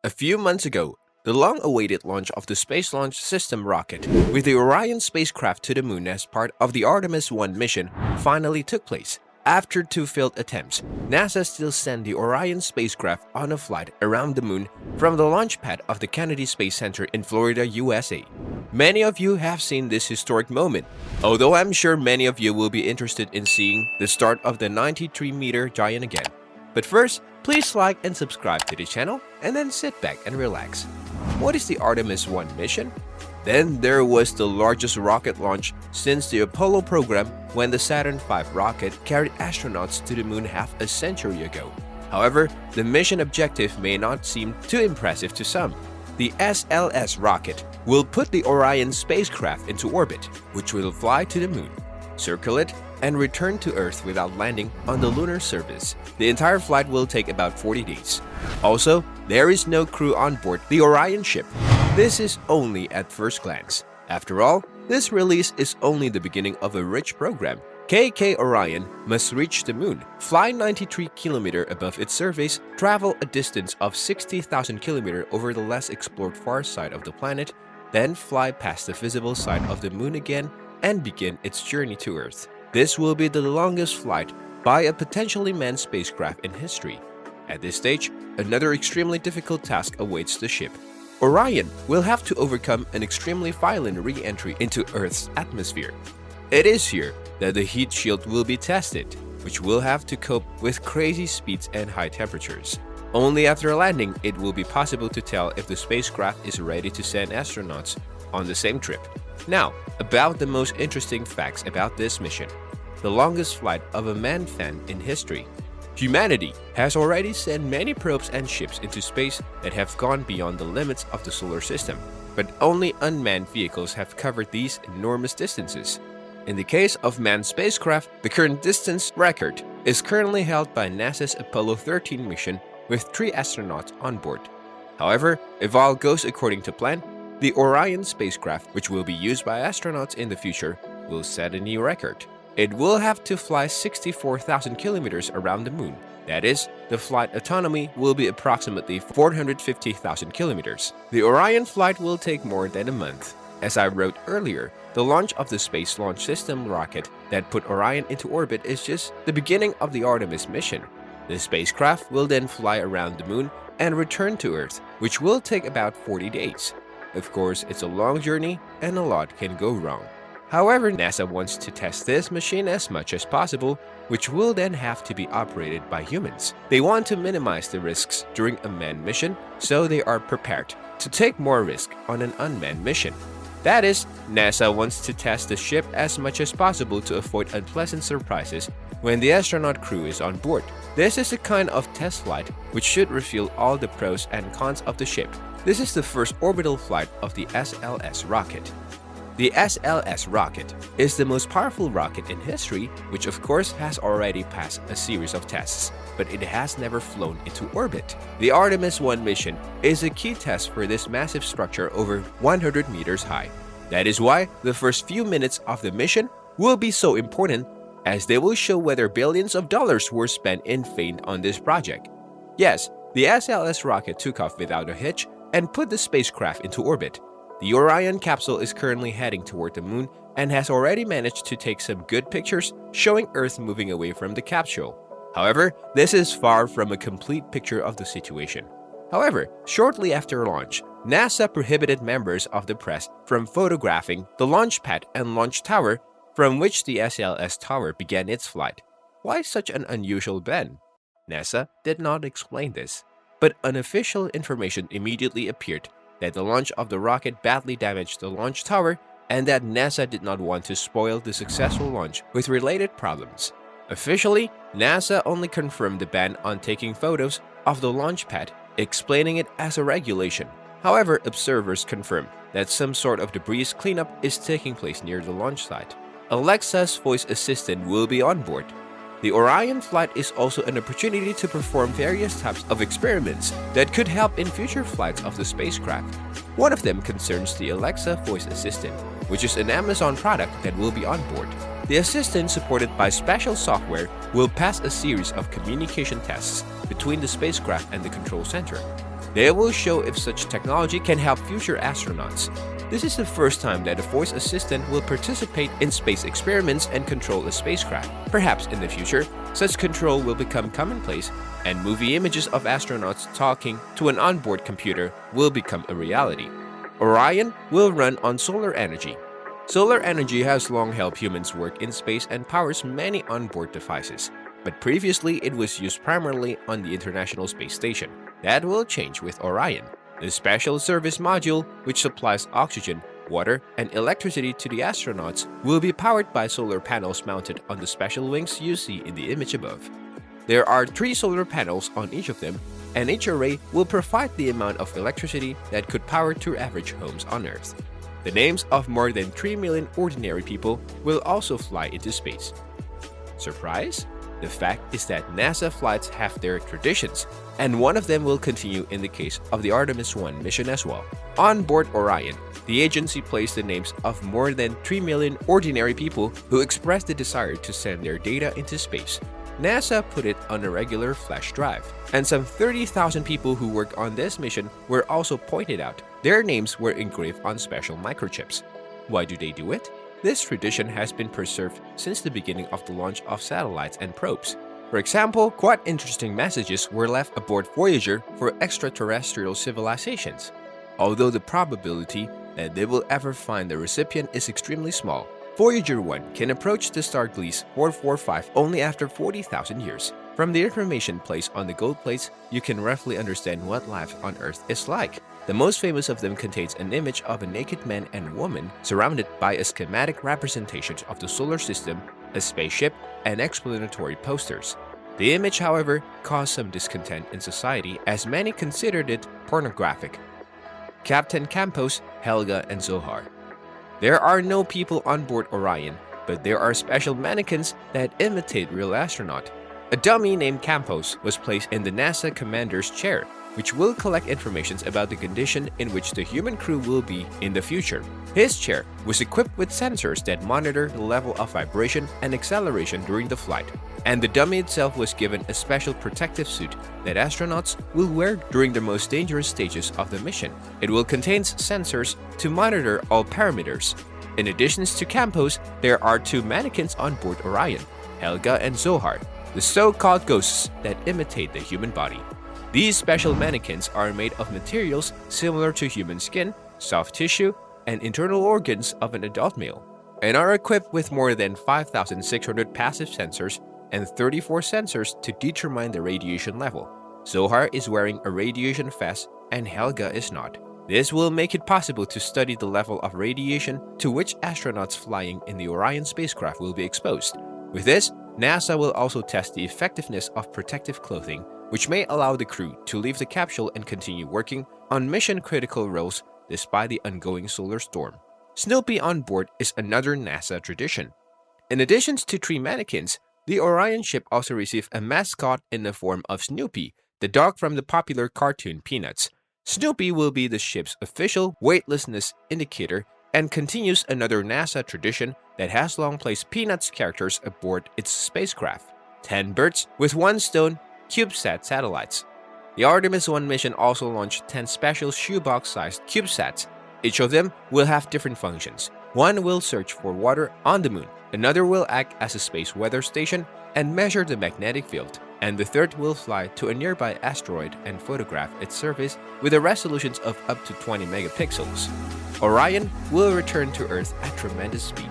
A few months ago, the long-awaited launch of the Space Launch System rocket with the Orion spacecraft to the moon as part of the Artemis I mission finally took place. After two failed attempts, NASA still sent the Orion spacecraft on a flight around the moon from the launch pad of the Kennedy Space Center in Florida, USA. Many of you have seen this historic moment, although I'm sure many of you will be interested in seeing the start of the 93-meter giant again. But first, please like and subscribe to the channel and then sit back and relax. What is the Artemis I mission? Then there was the largest rocket launch since the Apollo program when the Saturn V rocket carried astronauts to the moon half a century ago. However, the mission objective may not seem too impressive to some. The SLS rocket will put the Orion spacecraft into orbit, which will fly to the moon, circle it, and return to Earth without landing on the lunar surface. The entire flight will take about 40 days. Also, there is no crew on board the Orion ship. This is only at first glance. After all, this release is only the beginning of a rich program. KK Orion must reach the moon, fly 93 km above its surface, travel a distance of 60,000 km over the less explored far side of the planet, then fly past the visible side of the moon again and begin its journey to Earth. This will be the longest flight by a potentially manned spacecraft in history. At this stage, another extremely difficult task awaits the ship. Orion will have to overcome an extremely violent re-entry into Earth's atmosphere. It is here that the heat shield will be tested, which will have to cope with crazy speeds and high temperatures. Only after landing it will be possible to tell if the spacecraft is ready to send astronauts on the same trip. Now, about the most interesting facts about this mission. The longest flight of a manned fan in history. Humanity has already sent many probes and ships into space that have gone beyond the limits of the solar system, but only unmanned vehicles have covered these enormous distances. In the case of manned spacecraft, the current distance record is currently held by NASA's Apollo 13 mission with 3 astronauts on board. However, if all goes according to plan, the Orion spacecraft, which will be used by astronauts in the future, will set a new record. It will have to fly 64,000 kilometers around the moon. That is, the flight autonomy will be approximately 450,000 kilometers. The Orion flight will take more than a month. As I wrote earlier, the launch of the Space Launch System rocket that put Orion into orbit is just the beginning of the Artemis mission. The spacecraft will then fly around the moon and return to Earth, which will take about 40 days. Of course, it's a long journey and a lot can go wrong. However, NASA wants to test this machine as much as possible, which will then have to be operated by humans. They want to minimize the risks during a manned mission, so they are prepared to take more risk on an unmanned mission. That is, NASA wants to test the ship as much as possible to avoid unpleasant surprises when the astronaut crew is on board. This is a kind of test flight which should reveal all the pros and cons of the ship. This is the first orbital flight of the SLS rocket. The SLS rocket is the most powerful rocket in history, which of course has already passed a series of tests, but it has never flown into orbit. The Artemis I mission is a key test for this massive structure over 100 meters high. That is why the first few minutes of the mission will be so important, as they will show whether billions of dollars were spent in vain on this project. Yes, the SLS rocket took off without a hitch and put the spacecraft into orbit. The Orion capsule is currently heading toward the moon and has already managed to take some good pictures showing Earth moving away from the capsule. However, this is far from a complete picture of the situation. However, shortly after launch, NASA prohibited members of the press from photographing the launch pad and launch tower from which the SLS tower began its flight. Why such an unusual ban? NASA did not explain this, but unofficial information immediately appeared that the launch of the rocket badly damaged the launch tower and that NASA did not want to spoil the successful launch with related problems. Officially, NASA only confirmed the ban on taking photos of the launch pad, explaining it as a regulation. However, observers confirm that some sort of debris cleanup is taking place near the launch site. Alexa's voice assistant will be on board. The Orion flight is also an opportunity to perform various types of experiments that could help in future flights of the spacecraft. One of them concerns the Alexa voice assistant, which is an Amazon product that will be on board. The assistant, supported by special software, will pass a series of communication tests between the spacecraft and the control center. They will show if such technology can help future astronauts. This is the first time that a voice assistant will participate in space experiments and control a spacecraft. Perhaps in the future, such control will become commonplace, and movie images of astronauts talking to an onboard computer will become a reality. Orion will run on solar energy. Solar energy has long helped humans work in space and powers many onboard devices, but previously it was used primarily on the International Space Station. That will change with Orion. The special service module, which supplies oxygen, water, and electricity to the astronauts, will be powered by solar panels mounted on the special wings you see in the image above. There are 3 solar panels on each of them, and each array will provide the amount of electricity that could power 2 average homes on Earth. The names of more than 3 million ordinary people will also fly into space. Surprise? The fact is that NASA flights have their traditions, and one of them will continue in the case of the Artemis I mission as well. On board Orion, the agency placed the names of more than 3 million ordinary people who expressed the desire to send their data into space. NASA put it on a regular flash drive, and some 30,000 people who worked on this mission were also pointed out. Their names were engraved on special microchips. Why do they do it? This tradition has been preserved since the beginning of the launch of satellites and probes. For example, quite interesting messages were left aboard Voyager for extraterrestrial civilizations. Although the probability that they will ever find the recipient is extremely small, Voyager 1 can approach the star Gliese 445 only after 40,000 years. From the information placed on the gold plates, you can roughly understand what life on Earth is like. The most famous of them contains an image of a naked man and woman surrounded by a schematic representations of the solar system, a spaceship, and explanatory posters. The image, however, caused some discontent in society as many considered it pornographic. Captain Campos, Helga, and Zohar. There are no people on board Orion, but there are special mannequins that imitate real astronaut. A dummy named Campos was placed in the NASA commander's chair, which will collect information about the condition in which the human crew will be in the future. His chair was equipped with sensors that monitor the level of vibration and acceleration during the flight, and the dummy itself was given a special protective suit that astronauts will wear during the most dangerous stages of the mission. It will contain sensors to monitor all parameters. In addition to Campos, there are 2 mannequins on board Orion, Helga and Zohar, the so-called ghosts that imitate the human body. These special mannequins are made of materials similar to human skin, soft tissue, and internal organs of an adult male, and are equipped with more than 5,600 passive sensors and 34 sensors to determine the radiation level. Zohar is wearing a radiation vest and Helga is not. This will make it possible to study the level of radiation to which astronauts flying in the Orion spacecraft will be exposed. With this, NASA will also test the effectiveness of protective clothing, which may allow the crew to leave the capsule and continue working on mission-critical roles despite the ongoing solar storm. Snoopy on board is another NASA tradition. In addition to 3 mannequins, the Orion ship also received a mascot in the form of Snoopy, the dog from the popular cartoon Peanuts. Snoopy will be the ship's official weightlessness indicator and continues another NASA tradition that has long placed Peanuts characters aboard its spacecraft. 10 birds with 1 stone CubeSat satellites. The Artemis I mission also launched 10 special shoebox-sized CubeSats. Each of them will have different functions. One will search for water on the moon, another will act as a space weather station and measure the magnetic field, and the third will fly to a nearby asteroid and photograph its surface with a resolution of up to 20 megapixels. Orion will return to Earth at tremendous speed.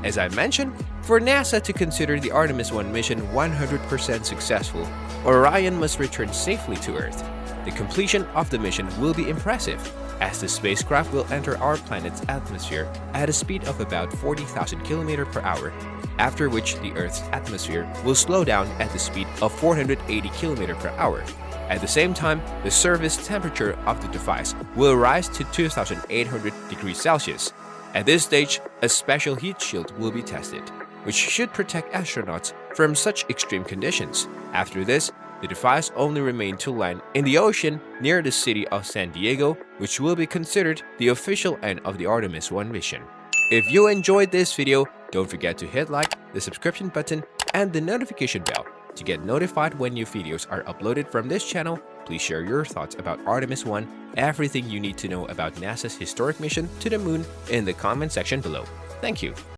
As I mentioned, for NASA to consider the Artemis I mission 100% successful, Orion must return safely to Earth. The completion of the mission will be impressive, as the spacecraft will enter our planet's atmosphere at a speed of about 40,000 km per hour, after which the Earth's atmosphere will slow down at the speed of 480 km per hour. At the same time, the surface temperature of the device will rise to 2,800 degrees Celsius. At this stage, a special heat shield will be tested, which should protect astronauts from such extreme conditions. After this, the device only remained to land in the ocean near the city of San Diego, which will be considered the official end of the Artemis I mission. If you enjoyed this video, don't forget to hit like, the subscription button, and the notification bell. To get notified when new videos are uploaded from this channel, please share your thoughts about Artemis I, everything you need to know about NASA's historic mission to the moon in the comment section below. Thank you.